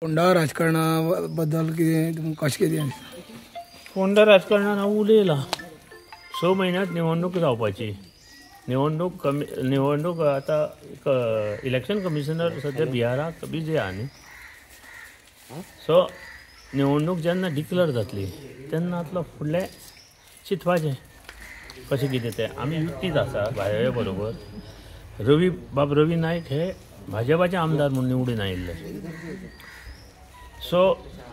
फोंडा राजकारणा बद्दल कितें कशें कितें फोंडा राजकारणान हांव उलयलां 6 म्हयन्यांत निवडणूक जावपाची निवडणूक आतां इलेक्शन कमिशनर सद्या बिहाराक बिजी आहा न्ही सो निवडणूक जेन्ना डिक्लेअर जातली तेन्ना आतलो फुडलें चिंतपाचें कशें कितें तें आमी युतीत आसा भाजपा बरोबर रवी नायक हे भाजपाचे आमदार म्हणून निवडून आयिल्ले सो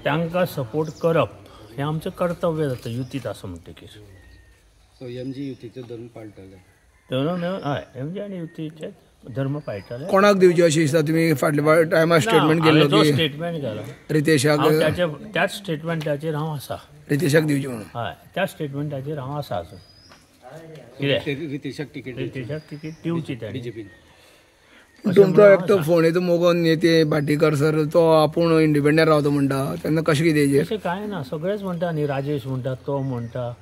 तांकां सपोर्ट करप हें आमचें कर्तव्य जाता युतीत आसा म्हणटकीर सो एमजी युतीचो धर्म पाळटले हय एमजी आनी युतीचे धर्म पाळटले कोणाक दिवची अशी दिसता तुमी फाटल्या टायमार स्टेटमेंट केल्लो जो की स्टेटमेंट केला रितेशाक त्याच स्टेटमेंटाचेर हांव आसा रितेशाक दिवची म्हणून हय त्या स्टेटमेंटाचेर हांव आसा अजून कितें रितेशाक तिकीट दिवची तेणी बीजेपीन तुमचो एकटो फोन येतो मोगोन नेते भाटीकर सर तो आपूण इंडिपेंडंट रावता म्हणटा तेन्ना कशें कितें तशें कांय ना सगळेच म्हणटा न्ही राजेश म्हणटा तो म्हणटा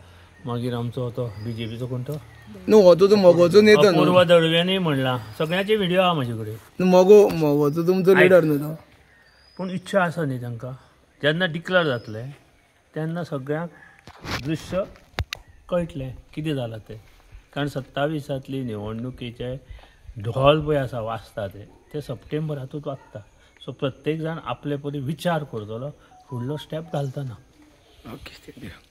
मागीर आमचो तो बीजेपीचो कोण तो न्हू हो तो मोगोचो नेता न्हू पूर्व दळव्यांनी म्हणला सगळ्यांचे व्हिडिओ आहा म्हाजे कडेन मोगोचो तुमचो लिडर न्हू तो पूण इच्छा आसा न्ही तांकां जेन्ना डिक्लेअर जातलें तेन्ना सगळ्यांक दृश्य कळटलें कितें जालां तें कारण 27 निवडणुकीचे ढोल पळय आसा वाजता ते सप्टेंबरांतूच वाजता सो प्रत्येक जाण आपले परी विचार करतलो फुडलो स्टेप घालतना ओके